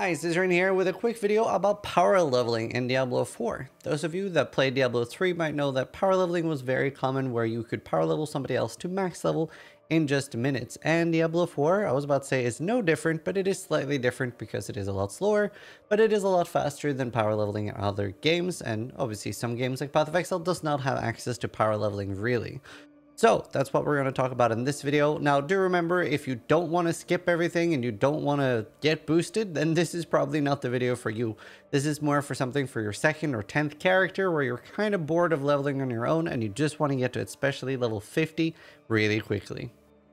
Hi, Zizaran here with a quick video about power leveling in Diablo 4. Those of you that played Diablo 3 might know that power leveling was very common where you could power level somebody else to max level in just minutes. And Diablo 4, I was about to say, is no different, but it is slightly different because it is a lot slower, but it is a lot faster than power leveling in other games. And obviously some games like Path of Exile does not have access to power leveling really. So that's what we're going to talk about in this video. Now, do remember, if you don't want to skip everything and you don't want to get boosted, then this is probably not the video for you. This is more for something for your 2nd or 10th character where you're kind of bored of leveling on your own and you just want to get to especially level 50 really quickly.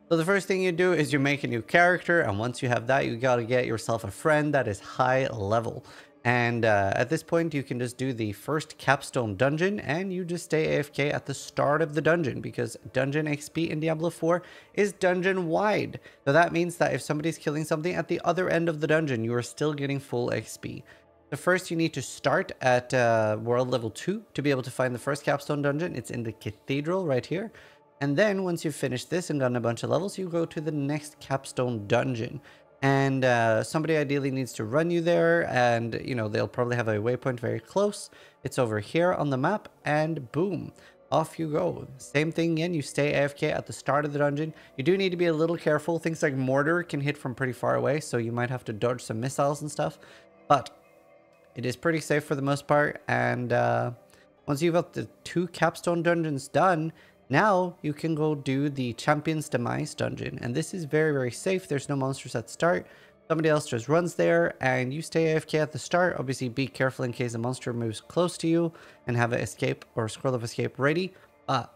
So the first thing you do is you make a new character, and once you have that, you got to get yourself a friend that is high level. And at this point, you can just do the first capstone dungeon, and you just stay AFK at the start of the dungeon, because dungeon XP in Diablo 4 is dungeon wide. So that means that if somebody's killing something at the other end of the dungeon, you are still getting full XP. So first, you need to start at world level 2 to be able to find the first capstone dungeon. It's in the cathedral right here. And then once you've finished this and gotten a bunch of levels, you go to the next capstone dungeon. And somebody ideally needs to run you there, and you know, they'll probably have a waypoint very close. It's over here on the map, and boom, off you go. Same thing again, you stay AFK at the start of the dungeon. You do need to be a little careful. Things like mortar can hit from pretty far away, so you might have to dodge some missiles and stuff, but it is pretty safe for the most part. And once you've got the 2 capstone dungeons done, now you can go do the Champion's Demise dungeon, and this is very, very safe. There's no monsters at the start. Somebody else just runs there, and you stay AFK at the start. Obviously, be careful in case a monster moves close to you, and have an escape or scroll of escape ready. But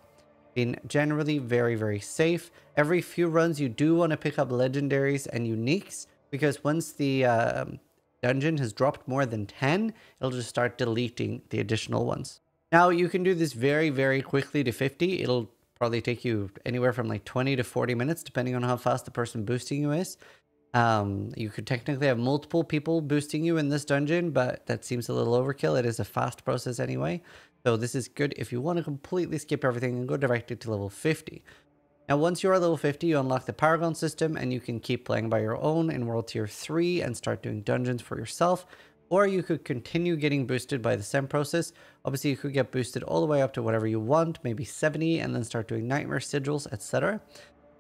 being generally very, very safe. Every few runs, you do want to pick up legendaries and uniques, because once the dungeon has dropped more than 10, it'll just start deleting the additional ones. Now, you can do this very, very quickly to 50. It'll probably take you anywhere from like 20 to 40 minutes, depending on how fast the person boosting you is. You could technically have multiple people boosting you in this dungeon, but that seems a little overkill. It is a fast process anyway. So this is good if you want to completely skip everything and go directly to level 50. Now, once you are level 50, you unlock the Paragon system, and you can keep playing by your own in World Tier 3 and start doing dungeons for yourself. Or you could continue getting boosted by the same process. Obviously, you could get boosted all the way up to whatever you want, maybe 70, and then start doing nightmare sigils, etc.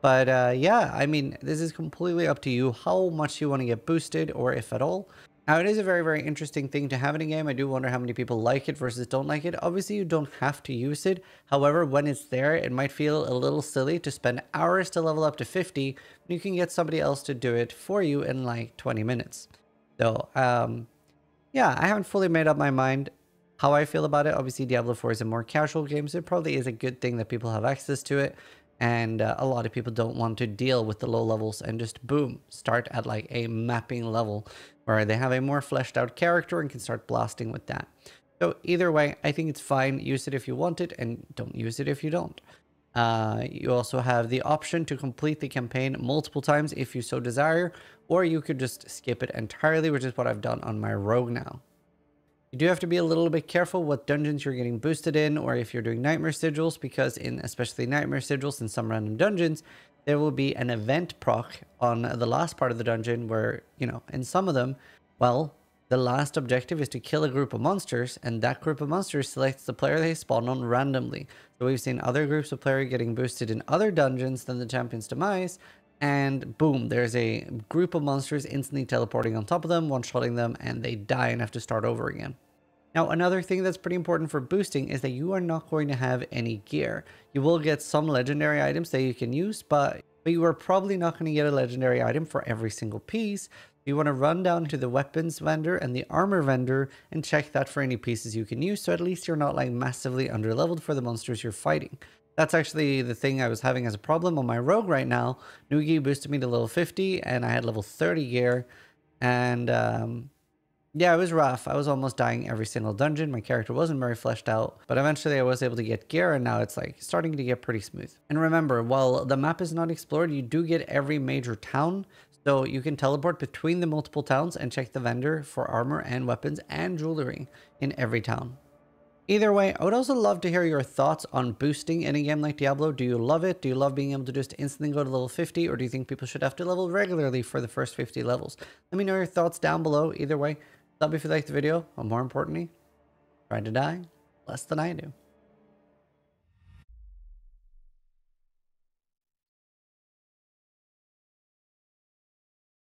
But yeah, I mean, this is completely up to you how much you want to get boosted, or if at all. Now, it is a very, very interesting thing to have in a game. I do wonder how many people like it versus don't like it. Obviously, you don't have to use it. However, when it's there, it might feel a little silly to spend hours to level up to 50. You can get somebody else to do it for you in like 20 minutes. So, yeah, I haven't fully made up my mind how I feel about it. Obviously, Diablo 4 is a more casual game, so it probably is a good thing that people have access to it. And a lot of people don't want to deal with the low levels and just, boom, start at like a mapping level where they have a more fleshed out character and can start blasting with that. So either way, I think it's fine. Use it if you want it, and don't use it if you don't. You also have the option to complete the campaign multiple times if you so desire, or you could just skip it entirely, which is what I've done on my rogue now. You do have to be a little bit careful what dungeons you're getting boosted in, or if you're doing nightmare sigils, because in especially nightmare sigils in some random dungeons, there will be an event proc on the last part of the dungeon where, you know, in some of them, well, the last objective is to kill a group of monsters, and that group of monsters selects the player they spawn on randomly. So we've seen other groups of players getting boosted in other dungeons than the Champion's Demise, and boom, there's a group of monsters instantly teleporting on top of them, one-shotting them, and they die and have to start over again. Now, another thing that's pretty important for boosting is that you are not going to have any gear. You will get some legendary items that you can use, but you are probably not going to get a legendary item for every single piece. You want to run down to the weapons vendor and the armor vendor and check that for any pieces you can use, so at least you're not like massively underleveled for the monsters you're fighting. That's actually the thing I was having as a problem on my rogue right now. Nugi boosted me to level 50 and I had level 30 gear, and yeah, it was rough. I was almost dying every single dungeon. My character wasn't very fleshed out, but eventually I was able to get gear, and now it's like starting to get pretty smooth. And remember, while the map is not explored, you do get every major town, so you can teleport between the multiple towns and check the vendor for armor and weapons and jewelry in every town. Either way, I would also love to hear your thoughts on boosting in a game like Diablo. Do you love it? Do you love being able to just instantly go to level 50? Or do you think people should have to level regularly for the first 50 levels? Let me know your thoughts down below. Either way, sub if you liked the video, or more importantly, try to die less than I do.